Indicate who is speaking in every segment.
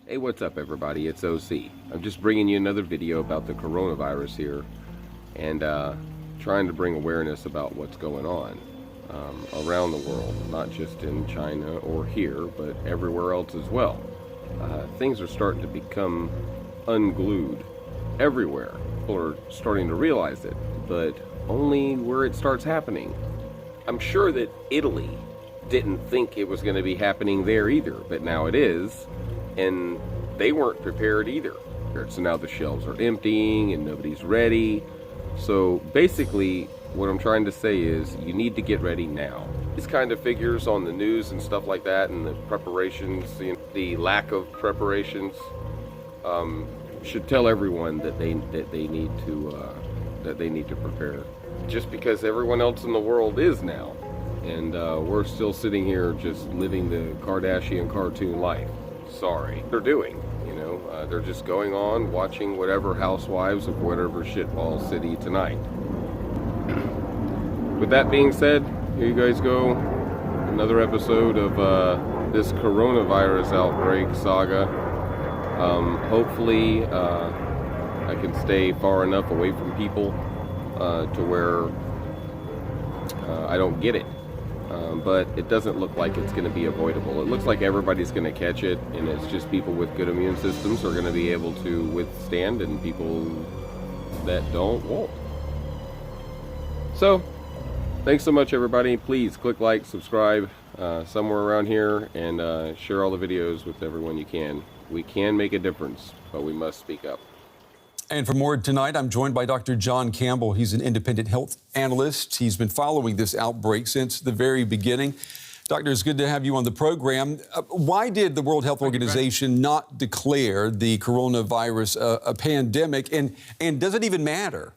Speaker 1: Hey, what's up everybody? It's OC. I'm just bringing you another video about the coronavirus here and trying to bring awareness about what's going on around the world, not just in China or here, but everywhere else as well. Things are starting to become unglued everywhere. People are starting to realize it, but only where it starts happening. I'm sure that Italy didn't think it was going to be happening there either, but now it is. And they weren't prepared either. So now the shelves are emptying and nobody's ready. So basically what I'm trying to say is you need to get ready now. These kind of figures on the news and stuff like that, and the preparations, the lack of preparations, should tell everyone that they need to prepare. Just because everyone else in the world is now, and we're still sitting here just living the Kardashian cartoon life. Sorry, they're doing, they're just going on watching whatever Housewives of whatever shitball city tonight. With that being said, here you guys go, another episode of this coronavirus outbreak saga. Hopefully I can stay far enough away from people to where I don't get it. But it doesn't look like it's going to be avoidable. It looks like everybody's going to catch it, and it's just people with good immune systems are going to be able to withstand, and people that don't won't. So, thanks so much everybody. Please click like, subscribe somewhere around here, and share all the videos with everyone you can. We can make a difference, but we must speak up.
Speaker 2: And for more tonight, I'm joined by Dr. John Campbell. He's an independent health analyst. He's been following this outbreak since the very beginning. Doctor, it's good to have you on the program. Why did the World Health Organization not declare the coronavirus a pandemic? And does it even matter?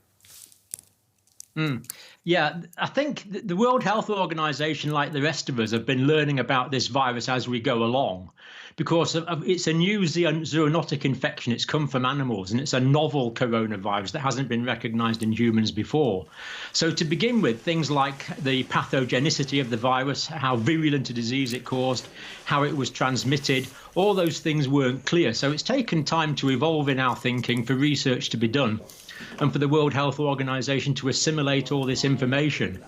Speaker 3: Yeah, I think the World Health Organization, like the rest of us, have been learning about this virus as we go along, because it's a new zoonotic infection. It's come from animals, and it's a novel coronavirus that hasn't been recognized in humans before. So to begin with, things like the pathogenicity of the virus, how virulent a disease it caused, how it was transmitted, all those things weren't clear. So it's taken time to evolve in our thinking, for research to be done, and for the World Health Organization to assimilate all this information.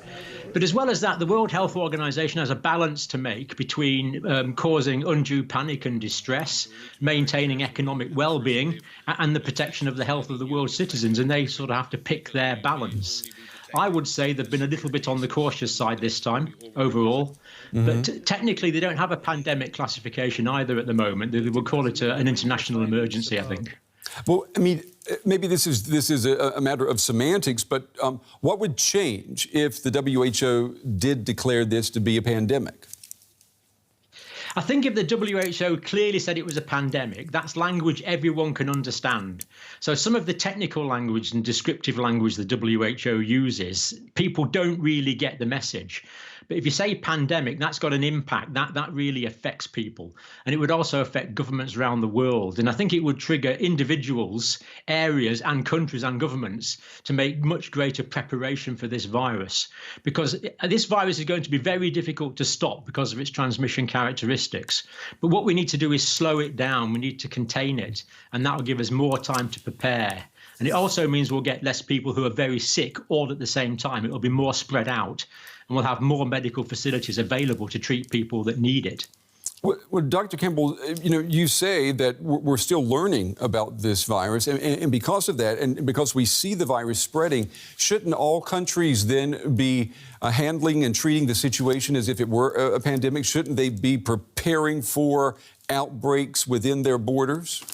Speaker 3: But as well as that, the World Health Organization has a balance to make between causing undue panic and distress, maintaining economic well-being, and the protection of the health of the world's citizens, and they sort of have to pick their balance. I would say they've been a little bit on the cautious side this time, overall. But technically, they don't have a pandemic classification either at the moment. They would call it an international emergency, I think.
Speaker 2: Well, I mean, maybe this is a matter of semantics, but what would change if the WHO did declare this to be a pandemic?
Speaker 3: I think if the WHO clearly said it was a pandemic, that's language everyone can understand. So some of the technical language and descriptive language the WHO uses, people don't really get the message. But if you say pandemic, that's got an impact. That really affects people. And it would also affect governments around the world. And I think it would trigger individuals, areas and countries and governments to make much greater preparation for this virus. Because this virus is going to be very difficult to stop because of its transmission characteristics. But what we need to do is slow it down. We need to contain it. And that will give us more time to prepare. And it also means we'll get less people who are very sick all at the same time. It will be more spread out. And we'll have more medical facilities available to treat people that need it.
Speaker 2: Well, Dr. Campbell, you say that we're still learning about this virus. And because of that, and because we see the virus spreading, shouldn't all countries then be handling and treating the situation as if it were a pandemic? Shouldn't they be preparing for outbreaks within their borders?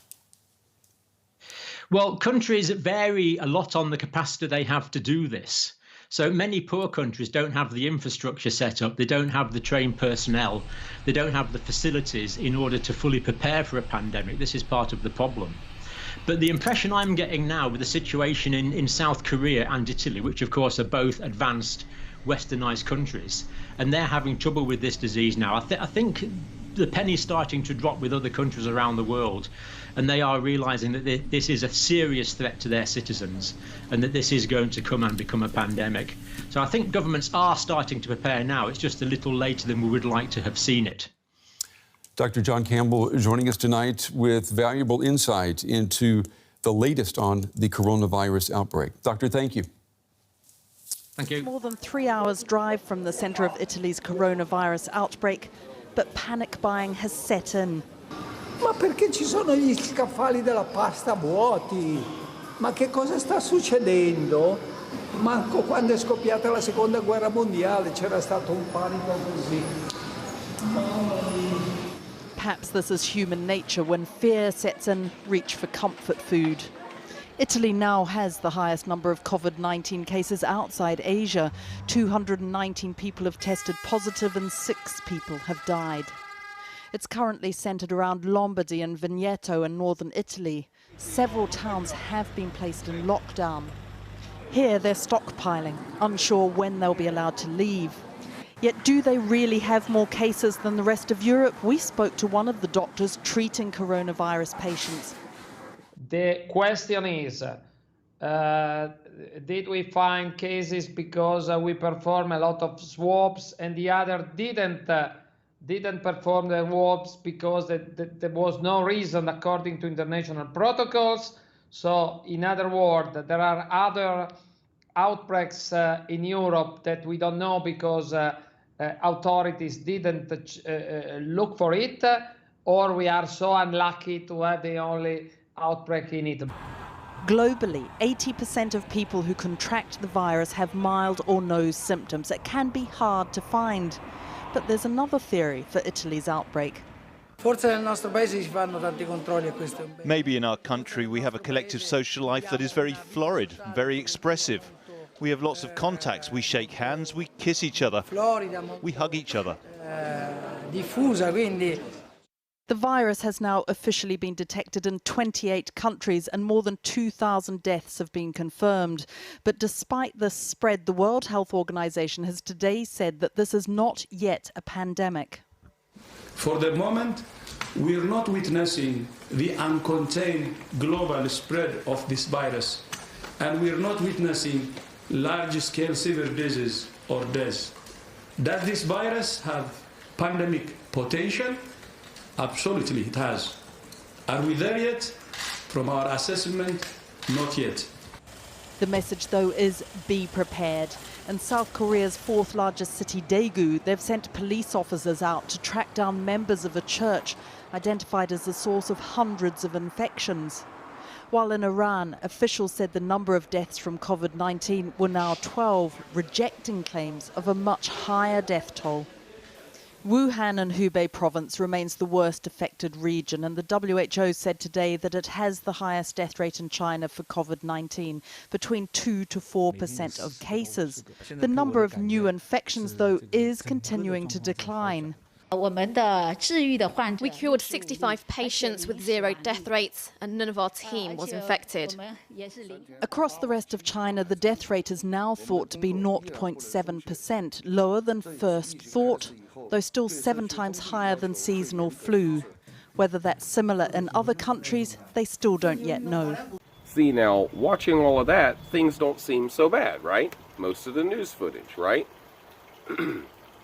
Speaker 3: Well, countries vary a lot on the capacity they have to do this. So many poor countries don't have the infrastructure set up, they don't have the trained personnel, they don't have the facilities in order to fully prepare for a pandemic. This is part of the problem. But the impression I'm getting now with the situation in South Korea and Italy, which of course are both advanced westernized countries, and they're having trouble with this disease now. I think the penny's starting to drop with other countries around the world, and they are realizing that this is a serious threat to their citizens and that this is going to come and become a pandemic. So I think governments are starting to prepare now. It's just a little later than we would like to have seen it.
Speaker 2: Dr. John Campbell joining us tonight with valuable insight into the latest on the coronavirus outbreak. Doctor, thank you.
Speaker 3: Thank you.
Speaker 4: More than 3 hours drive from the centre of Italy's coronavirus outbreak, but panic buying has set in.
Speaker 5: Ma perché ci sono gli scaffali della pasta vuoti? Ma che cosa sta succedendo? Manco quando è scoppiata la seconda guerra mondiale c'era stato un panico così.
Speaker 4: Perhaps this is human nature. When fear sets in, reach for comfort food. Italy now has the highest number of COVID-19 cases outside Asia. 219 people have tested positive and 6 people have died. It's currently centred around Lombardy and Veneto in northern Italy. Several towns have been placed in lockdown. Here they're stockpiling, unsure when they'll be allowed to leave. Yet do they really have more cases than the rest of Europe? We spoke to one of the doctors treating coronavirus patients.
Speaker 6: The question is, did we find cases because we perform a lot of swabs and the other didn't perform the swabs because there was no reason according to international protocols? So in other words, there are other outbreaks in Europe that we don't know because authorities didn't look for it, or we are so unlucky to have the only outbreak in Italy.
Speaker 4: Globally, 80% of people who contract the virus have mild or no symptoms. It can be hard to find. But there's another theory for Italy's outbreak.
Speaker 7: Maybe in our country we have a collective social life that is very florid, very expressive. We have lots of contacts. We shake hands, we kiss each other, we hug each other.
Speaker 4: The virus has now officially been detected in 28 countries and more than 2,000 deaths have been confirmed. But despite this spread, the World Health Organization has today said that this is not yet a pandemic.
Speaker 8: For the moment, we are not witnessing the uncontained global spread of this virus, and we are not witnessing large-scale severe disease or deaths. Does this virus have pandemic potential? Absolutely, it has. Are we there yet? From our assessment, not yet.
Speaker 4: The message, though, is be prepared. In South Korea's 4th largest city, Daegu, they've sent police officers out to track down members of a church identified as the source of hundreds of infections. While in Iran, officials said the number of deaths from COVID-19 were now 12, rejecting claims of a much higher death toll. Wuhan and Hubei province remains the worst affected region, and the WHO said today that it has the highest death rate in China for COVID-19, between 2 to 4% of cases. The number of new infections, though, is continuing to decline.
Speaker 9: We cured 65 patients with 0 death rates, and none of our team was infected.
Speaker 4: Across the rest of China, the death rate is now thought to be 0.7%, lower than first thought, though still 7 times higher than seasonal flu. Whether that's similar in other countries, they still don't yet know.
Speaker 1: See, now, watching all of that, things don't seem so bad, right? Most of the news footage, right?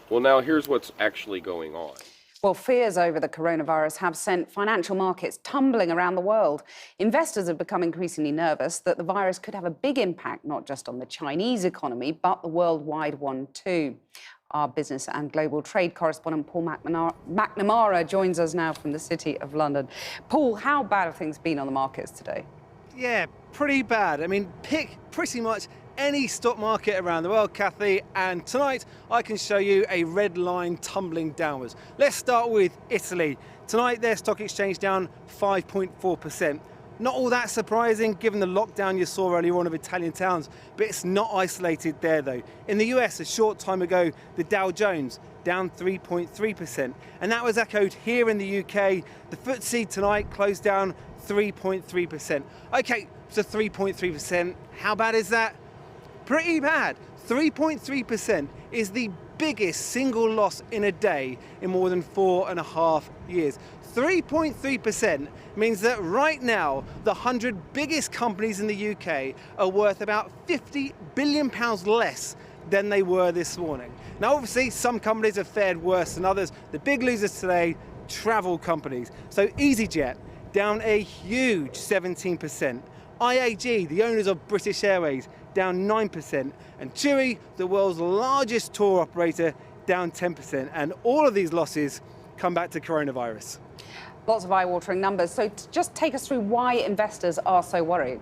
Speaker 1: Well, now here's what's actually going on.
Speaker 10: Well, fears over the coronavirus have sent financial markets tumbling around the world. Investors have become increasingly nervous that the virus could have a big impact, not just on the Chinese economy, but the worldwide one too. Our business and global trade correspondent Paul McNamara joins us now from the City of London. Paul, how bad have things been on the markets today?
Speaker 11: Yeah, pretty bad. I mean, pick pretty much any stock market around the world, Kathy, and tonight I can show you a red line tumbling downwards. Let's start with Italy. Tonight their stock exchange down 5.4%. Not all that surprising given the lockdown you saw earlier on of Italian towns, but it's not isolated there though. In the US a short time ago, the Dow Jones down 3.3%, and that was echoed here in the UK. The FTSE tonight closed down 3.3%. Okay, so 3.3%, how bad is that? Pretty bad. 3.3% is the biggest single loss in a day in more than 4.5 years. 3.3% means that right now the 100 biggest companies in the UK are worth about £50 billion less than they were this morning. Now obviously some companies have fared worse than others. The big losers today, travel companies. So EasyJet down a huge 17%. IAG, the owners of British Airways, down 9%. And TUI, the world's largest tour operator, down 10%. And all of these losses come back to coronavirus.
Speaker 10: Lots of eye-watering numbers. So just take us through why investors are so worried.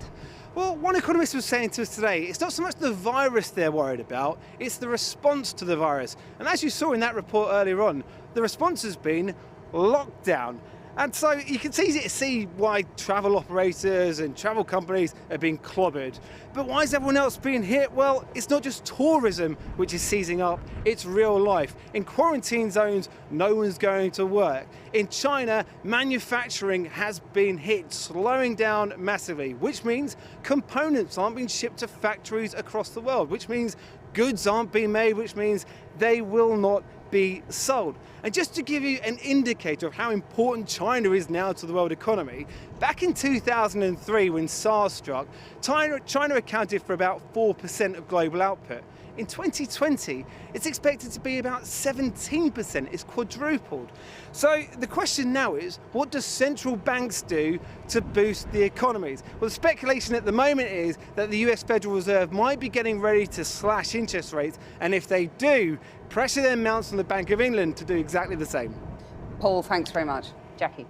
Speaker 11: Well, one economist was saying to us today, it's not so much the virus they're worried about, it's the response to the virus. And as you saw in that report earlier on, the response has been lockdown. And so you can see why travel operators and travel companies are being clobbered. But why is everyone else being hit? Well, it's not just tourism which is seizing up, it's real life. In quarantine zones, no one's going to work. In China, manufacturing has been hit, slowing down massively, which means components aren't being shipped to factories across the world, which means goods aren't being made, which means they will not be sold. And just to give you an indicator of how important China is now to the world economy, back in 2003 when SARS struck, China accounted for about 4% of global output. In 2020, it's expected to be about 17%. It's quadrupled. So the question now is, what do central banks do to boost the economies? Well, the speculation at the moment is that the US Federal Reserve might be getting ready to slash interest rates, and if they do, pressure then mounts on the Bank of England to do exactly the same.
Speaker 10: Paul, thanks very much. Jackie.